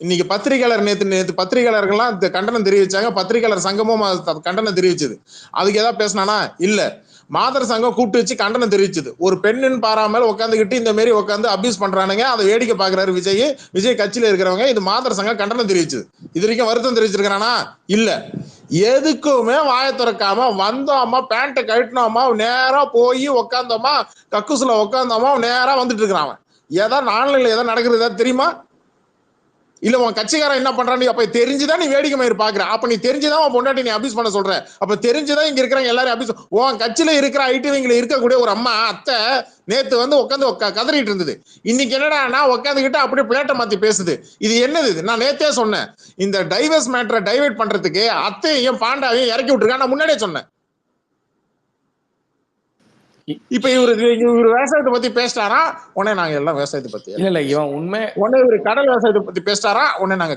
இன்னைக்கு பத்திரிகையாளர் நேற்று பத்திரிகையாளர்கள்லாம் கண்டனம் தெரிவிச்சாங்க, பத்திரிகையாளர் சங்கமும் கண்டனம் தெரிவிச்சது. அதுக்கு ஏதாவது பேசினானா? இல்லை. மாதர் சங்கம் கூப்பிட்டு வச்சு கண்டனம் தெரிவிச்சது. ஒரு பெண்ணின் பாராமல் உட்காந்துக்கிட்டு இந்த மாதிரி உட்காந்து அபியூஸ் பண்றானுங்க, அதை வேடிக்கை பாக்குறாரு விஜய் கட்சியில இருக்கிறவங்க. இது மாதர் சங்கம் கண்டனம் தெரிவிச்சது. இது வரைக்கும் வருத்தம் தெரிவிச்சிருக்கிறானா? இல்ல. எதுக்குமே வாயை திறக்காம வந்தோமா, பேண்ட்டை கழட்டினோமா, நேரா போய் உட்காந்தோமா, கக்குசுல உட்காந்தோமா, நேரா வந்துட்டு இருக்கிறான். ஏதாவது ஆன்லைன்ல ஏதாவது நடக்கிறது ஏதாவது தெரியுமா? இல்ல உன் கட்சிக்காரன் என்ன பண்றான்னு அப்ப தெரிஞ்சுதான் நீ வேடிக்கை மயிர் பாக்குற. அப்ப நீ தெரிஞ்சுதான் உன் பொண்டாட்டி நீ அபியூஸ் பண்ண சொல்ற. அப்ப தெரிஞ்சுதான் இங்க இருக்கிறவங்க எல்லாரும் அபியூஸ். உன் கட்சியில இருக்கிற ஐடிவிங்ல இருக்கக்கூடிய ஒரு அம்மா அத்தை நேத்து வந்து உட்காந்து கதறிட்டு இருந்தது. இன்னைக்கு என்னடா உட்காந்துக்கிட்டு அப்படியே பிளேட்டை மாத்தி பேசுது. இது என்னது? நான் நேத்தே சொன்னேன், இந்த டைவர்ஸ் மேட்டரை டைவர்ட் பண்றதுக்கு அத்தையும் பாண்டாவையும் இறக்கி விட்டுருக்கா. நான் முன்னாடியே சொன்னேன். இப்ப இவரு விவசாயத்தை பத்தி பேசிட்டாரா, உடனே நாங்க எல்லாம் விவசாயத்தை பத்தி இல்ல இவன் உண்மை. உடனே இவரு கடல் விவசாயத்தை பத்தி பேசிட்டாரா, உடனே நாங்க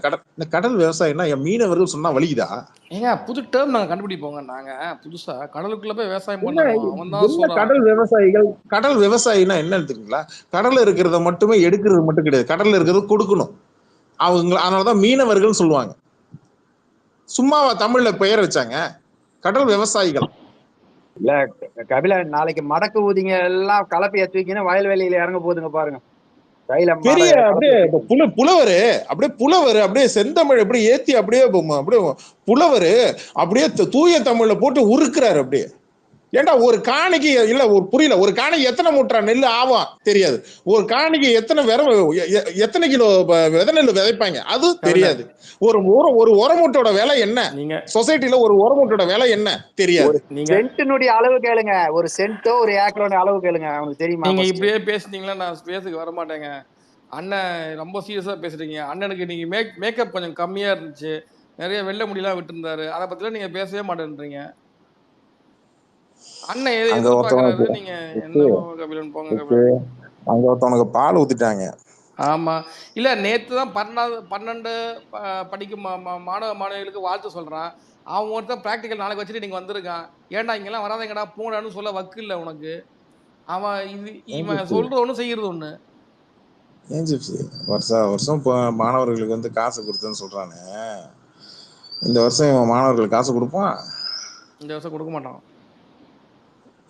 கடல் விவசாயம்னா என் மீனவர்கள் சொன்னா வலிக்குதா? ஏங்க புது டேர்ம் நாங்க கண்டுபிடிப்போங்க. நாங்க புதுசா கடலுக்குள்ள போய் விவசாயம் பண்ணுவோம். அவன் தான் சொல்றான் கடல் விவசாயிகள். கடல் விவசாயினா என்ன எடுத்துக்கீங்களா? கடல்ல இருக்கிறத மட்டுமே எடுக்கிறது மட்டும் கிடையாது, கடல்ல இருக்கிறது கொடுக்கணும் அவங்க. அதனாலதான் மீனவர்கள் சொல்லுவாங்க. சும்மாவா தமிழ்ல பெயர் வச்சாங்க? கடல் விவசாயிகள். இல்ல கபில, நாளைக்கு மடக்கு ஊதிங்க எல்லாம் கலப்பைய தூக்கின்னு வயல்வெளியில இறங்க போதுங்க பாருங்க. கையில பெரிய அப்படியே புலவரு, அப்படியே செந்தமிழ் அப்படியே ஏத்தி அப்படியே புலவரு அப்படியே தூய தமிழ்ல போட்டு உருக்குறாரு அப்படியே. ஏண்டா ஒரு காணிக்கு இல்ல ஒரு புரியல, ஒரு காணிக்கு எத்தனை மூட்டை நெல் ஆகும் தெரியாது, ஒரு காணிக்கு எத்தனை கிலோ விதை நெல் விதைப்பாங்க அது தெரியாது, ஒரு உரமூட்டோட விலை என்ன, சொசைட்டில ஒரு உரமூட்டோட விலை என்ன தெரியாது. சென்ட்டினுடைய அளவு கேளுங்க, ஒரு சென்ட்டோ ஒரு ஏக்கரோட அளவு கேளுங்க, அவனுக்கு தெரியுமா? நீங்க இப்படியே பேசுனீங்களா நான் பேசுக்கு வர மாட்டேங்க. அண்ணன் ரொம்ப சீரியஸா பேசுறீங்க. அண்ணனுக்கு நீங்க மேக்கப் கொஞ்சம் கம்மியா இருந்துச்சு, நிறைய வெள்ளை முடியெல்லாம் விட்டுருந்தாரு, அதை பத்திலாம் நீங்க பேசவே மாட்டேன்றீங்க. அண்ணன் எதிர்பார்க்கறாரு, நீங்க என்ன கபிலன் போங்க. அங்க ஒருத்தவனுக்கு பால் ஊத்திட்டாங்க, ஆமா. இல்ல நேத்து தான் 12 படிக்கும் மாணவ மாணவிகளுக்கு வாழ்த்து சொல்றான். அவன் ஒருத்தன் பிராக்டிகல் நாளைக்கு வச்சுட்டு நீங்க வந்திருக்கான். ஏன்டா இங்கெல்லாம் வராதீங்கடா போங்கடான்னு சொல்ல வக்கு இல்ல உனக்கு. அவன் ஏன் இவன் ஜிப்சி சொல்றது ஒண்ணு செய்யறது ஒண்ணு. ஏன் ஜிப்சி வருஷம் மாணவர்களுக்கு வந்து காசு கொடுத்தேன்னு சொல்றானே, இந்த வருஷம் இவன் மாணவர்களுக்கு காசு கொடுப்பான்? இந்த வருஷம் கொடுக்க மாட்டான்.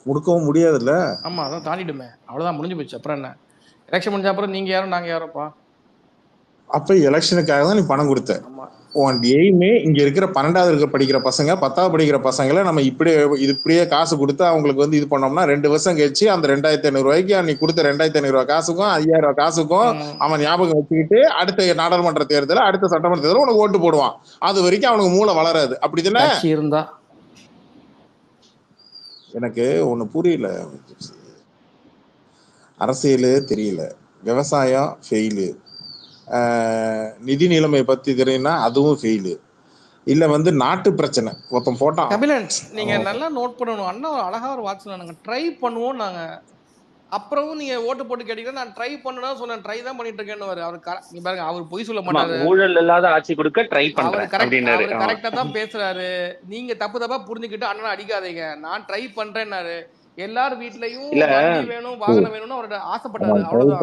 கொடுக்கவும் முடியாதுல்ல. ஆமா அதான் தாண்டிடுமே. அவ்வளவுதான் முடிஞ்சு போச்சு. அப்புறம் என்ன? எலெக்ஷன் முடிஞ்ச அப்புறம் நீங்க யாரும் நாங்க யாரோப்பா? அப்ப எலெக்ஷனுக்காக தான் நீ பணம் கொடுத்த. ஆமா. உன் எய்மே இங்க இருக்கிற 12வது படிக்கிற பசங்க 10வது படிக்கிற பசங்களை நம்ம இப்படியே காசு கொடுத்து அவங்களுக்கு வந்து இது பண்ணோம்னா 2 வருஷம் கழிச்சு அந்த 2500 ரூபாய்க்கு நீ கொடுத்த 2500 ரூபாய் காசுக்கும் 5000 ரூபாய் காசுக்கும் அவன் ஞாபகம் வச்சுக்கிட்டு அடுத்த நாடாளுமன்ற தேர்தல அடுத்த சட்டமன்ற தேர்தல உனக்கு ஓட்டு போடுவான். அது வரைக்கும் அவனுக்கு மூளை வளராது. அப்படிதானே? இருந்தா எனக்கு ஒண்ணு புரியல. அரசியலே தெரியல, விவசாயம் ஃபெயிலு, நிதி நிலைமை பத்தி தெரியும்னா அதுவும் ஃபெயிலு, இல்ல வந்து நாட்டு பிரச்சனை ஒருத்தன் போட்டான். கபிலன் நீங்க நல்லா நோட் பண்ணணும். அண்ணா அழகா ஒரு வாட்ச் நாங்க ட்ரை பண்ணுவோம். நாங்க அப்புறம் நீங்க ஓட்டு போட்டு கேட்டீங்கன்னா நான் ட்ரை பண்ணனா சொன்னேன். ட்ரை தான் பண்ணிட்டு இருக்கேன்னு அவர் நீங்க பாருங்க, அவர் பொய் சொல்ல மாட்டாரு. ஊழல் இல்லாத ஆட்சி கொடுக்க ட்ரை பண்றேன் அப்படின்னாரு. அவர் கரெக்டா தான் பேசுறாரு. நீங்க தப்பா புரிஞ்சுக்கிட்டு அண்ணா அடிக்காதீங்க, நான் ட்ரை பண்றேன்னாரு. எல்லாரும் வீட்லயும் வண்டி வேணும் வாகனம் வேணும்னு அவரோட ஆசைப்பட்டாரு. அவ்வளவுதான்.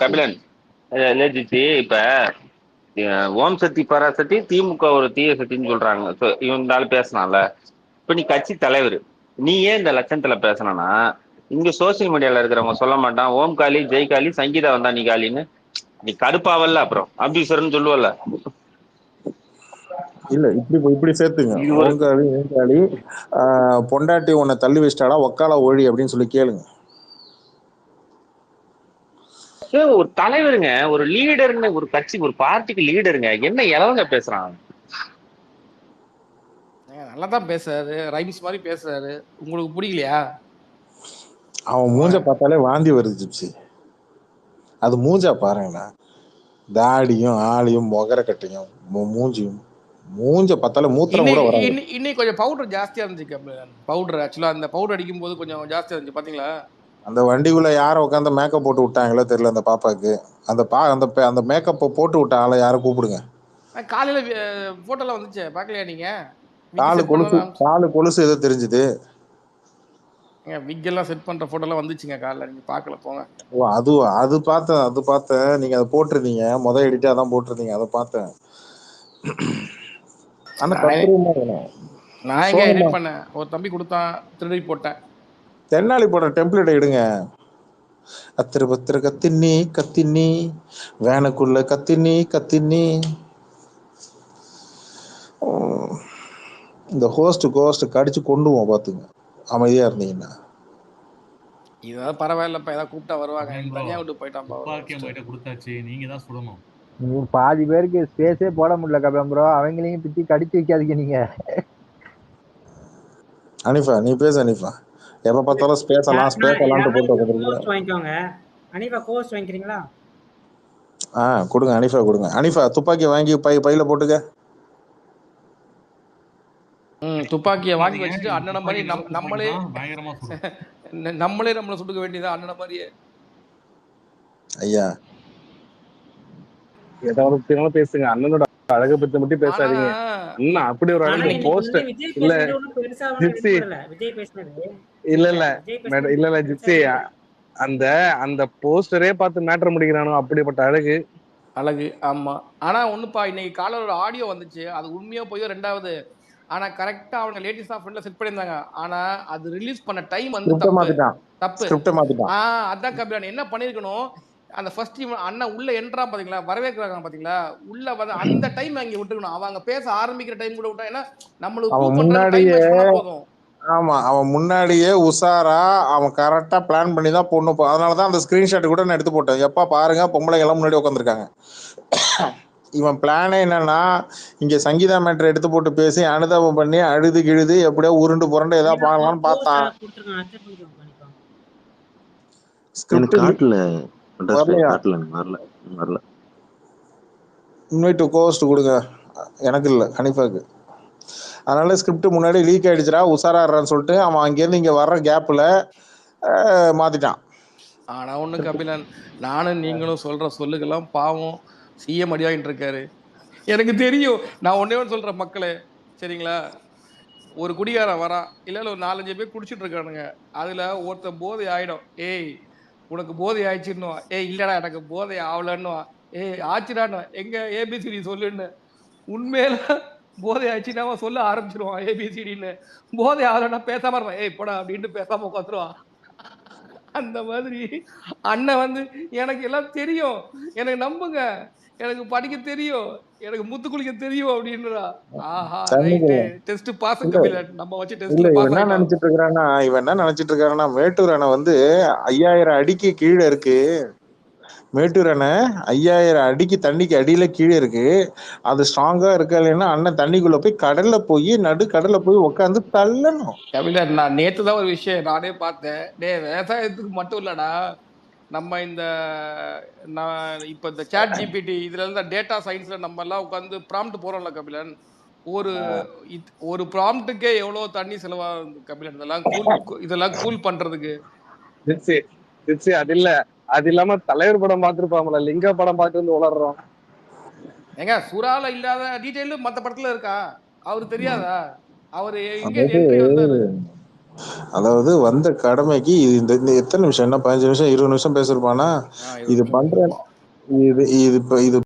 கபிலன் இப்ப ஓம் சக்தி பராசக்தி திமுக ஒரு தீய சக்தின்னு சொல்றாங்க. இவன் பேசலாம்ல. இப்ப நீ கட்சி தலைவர், நீ ஏன் இந்த லட்சணத்துல பேசணும்னா இங்க சோசியல் மீடியால இருக்கிறவங்க சொல்ல மாட்டான் ஓம் காளி ஜெய் காளி சங்கீதா வந்தா நீ காலின்னு. நீ கடுப்பாவல்ல அப்புறம் அபியூசர்னு சொல்லுவல்ல. இல்ல இப்படி சேர்த்துங்க. ஓம் காளி ஏன் காளி பொண்டாட்டி உன்னை தள்ளி வச்சிட்டாடா ஒக்கால ஒழி அப்படின்னு சொல்லி கேளுங்க. ஒரு தலைவருங்க, ஒரு லீடர்னு, ஒரு கட்சி ஒரு பார்ட்டிக்கு லீடருங்க, என்ன இளவங்க பேசுறான். நல்லா தான் பேசுறாரு, ரைம்ஸ் மாதிரி பேசுறாரு. உங்களுக்கு பிடிக்கலையா? அவன் மூஞ்ச பார்த்தாலே வாந்தி வருது ஜிப்சி. அது மூஞ்சா பாருங்களா, தாடியும் ஆளியும் மொகர கட்டையும் மூஞ்ச பார்த்தாலே மூத்திரம் கூட வராது. இன்னைக்கு கொஞ்சம் பவுடர் ஜாஸ்தியா இருந்துச்சு. பவுடர் ஆக்சுவலா அந்த பவுடர் அடிக்கும் போது கொஞ்சம் ஜாஸ்தியா இருந்துச்சு பாத்தீங்களா? அந்த வண்டிக்குள்ள யார உட்காந்து மேக்கப் போட்டு விட்டாங்களோ தெரியல அந்த பாப்பாக்கு. அந்த மேக்கப் போட்டு விட்ட ஆளை யார கூப்பிடுங்க. காலையில போட்டோலாம் வந்துச்சு, பாக்கலையா நீங்க? காலு கொலுசு ஏதோ தெரிஞ்சுது. விக் எல்லாம் செட் பண்ற போட்டோலாம் வந்துச்சுங்க காலைல, நீங்க பாக்கல போங்க. ஓ அது பார்த்தேன். நீங்க அதை போட்டிருந்தீங்க, முத எடிட்டா தான் போட்டிருந்தீங்க, அதை பார்த்தேன். நான் எங்க எடிட் பண்ணேன், ஒரு தம்பி கொடுத்தான், திருடி போட்டேன். தென்னாலி போடுற டெம்ப்ளேட் எடுங்க. அத்திர பத்திர கத்தினி வேனுக்குள்ள கத்தினி. இந்த கோஸ்ட் கடிச்சு கொண்டுவோம் பாத்துங்க, அமைதியா இருந்தீங்கன்னா. இதான் பரவாயில்லப்பா, ஏதாவது கூப்பிட்டா வருவாங்க. தனியா விட்டு போயிட்டான். கொடுத்தாச்சு, நீங்க தான் சுடணும். பாதி பேருக்கு ஸ்பேஸே போட முடியல கபிலம் ப்ரோ. அவங்களையும் பிச்சு கடிச்சு வைக்காதீங்க நீங்க. அனிஃபா நீ பேச. அனிஃபா எப்ப பார்த்தாலும் ஸ்பேஸ் எல்லாம் போட்டு வாங்கிக்கோங்க. அனிஃபா கோஸ்ட் வாங்கிக்கிறீங்களா? கொடுங்க அனிஃபா கொடுங்க. அனிஃபா துப்பாக்கி வாங்கி பையில போட்டுக்க. துப்பாக்கியை வாங்கி வச்சுட்டு அண்ணன மாதிரி நம்மளே நம்மளை சுட்டுக்க வேண்டியதா அண்ணன மாதிரியே. ஐயா ஏதாவது பேசுங்க, அண்ணனோட அழகை பத்தி மட்டும் பேசாதீங்க. அண்ணா அப்படி ஒரு அழகு போஸ்டர் இல்ல ஜிப்சி, இல்ல ஜிப்சி, அந்த போஸ்டரே பார்த்து மேட்டர் முடிக்கிறானோ அப்படிப்பட்ட அழகு. ஆமா. ஆனா ஒண்ணுப்பா, இன்னைக்கு காலையில ஒரு ஆடியோ வந்துச்சு, அது உண்மையா போய் ரெண்டாவது. ஆனா கரெக்டா அவங்க லேடிஸ் ஆஃப் ஃப்ரெண்ட்ல செட் பண்ணியிருந்தாங்க. ஆனா அது ரிலீஸ் பண்ண டைம் வந்து தப்பு. அதான் கபிலன் என்ன பண்ணிருக்கணும், அந்த ஃபர்ஸ்ட் அண்ணன் உள்ள என்ட்ரா பாத்தீங்களா, வரவேற்கிறாங்க பாத்தீங்களா, உள்ள வந்து அந்த டைம் அங்க விட்டுக்கணும். அவங்க பேச ஆரம்பிக்கிற டைம் கூட விட்டா, ஏன்னா நம்மளுக்கு முன்னாடியே அவன் முன்னாடியே உஷாரா அவன் கரெக்டா பிளான் பண்ணி தான் பொண்ணு. அதனாலதான் அந்த ஸ்கிரீன்ஷாட் கூட நான் எடுத்து போட்டேன். எப்பா பாருங்க பொம்பளை எல்லாம் முன்னாடி உட்காந்துருக்காங்க. இவன் பிளானே என்னன்னா, இங்க சங்கீதா மேட்டர் எடுத்து போட்டு பேசி அனுதாபம் பண்ணி அழுது கிழுது எப்படியோ உருண்டு புரண்டு ஏதாவது பாக்கலாம்னு பார்த்தான். இன்வைட் கோஸ்ட் கொடுங்க, எனக்கு இல்ல ஹனிஃபாக்கு. அதனால ஸ்கிரிப்ட் முன்னாடி லீக் ஆயிடுச்சுடா, உஷாராடுறான்னு சொல்லிட்டு அவன் அங்கேருந்து இங்க வர்ற கேப்ல மாத்திட்டான். ஆனா ஒண்ணு கபிலன், நானும் நீங்களும் சொல்ற சொல்லுக்கெல்லாம் பாவம் சிஎம் அடி வாங்கிட்டு இருக்காரு. எனக்கு தெரியும். நான் ஒண்ணே ஒன்று சொல்றேன் மக்களே, சரிங்களா? ஒரு குடிகாரன் வரான், இல்ல ஒரு 4-5 பேர் குடிச்சிட்டு இருக்கானுங்க. அதுல ஒருத்தன் போதை ஆயிடும். ஏய் உனக்கு போதை ஆயிடுச்சுன்னுவான். ஏய் இல்லடா எனக்கு போதை ஆகலன்னுவான். ஏய் ஆச்சுடான்னு எங்க ஏபிசிடி சொல்லுன்னு. உண்மையில போதை ஆயிடுச்சுன்னா அவன் சொல்ல ஆரம்பிச்சிருவான் ஏபிசிடின்னு. போதை ஆகலைன்னா பேசாம இருப்பான். ஏய் போடா அப்படின்ட்டு பேசாம உட்காந்துருவான். அந்த மாதிரி அண்ணன் வந்து எனக்கு எல்லாம் தெரியும், எனக்கு நம்புங்க, எனக்கு படிக்க தெரியும், எனக்கு முத்து குளிக்க தெரியும் அப்படின்றா. ஆஹா ரைட்டு, டெஸ்ட் பாஸ் இல்ல கபிலன், நம்ம வச்சு இல்ல டெஸ்ட்ல இவன் பாஸ் என்ன ஆயிட்டோம். நினைச்சிட்டு இருக்கிறான்னா மேட்டூர் அணை வந்து 5000 அடிக்கு கீழே இருக்கு. மேட்டூர் அணை 5000 அடிக்கு தண்ணிக்கு அடியில கீழே இருக்கு. அது ஸ்ட்ராங்கா இருக்கா இல்லைன்னா அண்ணன் தண்ணிக்குள்ள போய் நடு கடல்ல போய் உட்காந்து தள்ளணும். கபிலன், நான் நேத்து தான் ஒரு விஷயம் நானே பார்த்தேன். விவசாயத்துக்கு மட்டும் இல்லடா, நம்ம இந்த இப்போ இந்த சாட் ஜிபிடி இதுல இருந்த டேட்டா சயின்ஸ்ல நம்ம எல்லாம் உட்காந்து ப்ராம்ப்ட் போறோம்ல கபிலன், ஒரு ஒரு ப்ராம்ப்ட்டுக்கே எவ்வளவு தண்ணி செலவாகுது கபிலன், இதெல்லாம் கூல் பண்றதுக்கு. அது இல்ல, அது இல்லாம தலைவர் படம் பார்த்திருப்பாங்களா, லிங்க படம் பார்த்து வந்து உளறோம். ஏங்க சுறால இல்லாத டீடைல் மத்த படத்துல இருக்கா? அவருக்கு தெரியாதா? அவரு எங்க என்ட்ரி வந்தாரு? அதாவது வந்த கடமைக்கு இந்த எத்தனை நிமிஷம், என்ன 15 நிமிஷம் 20 நிமிஷம் பேசிருப்பானா? இது பண்ற இது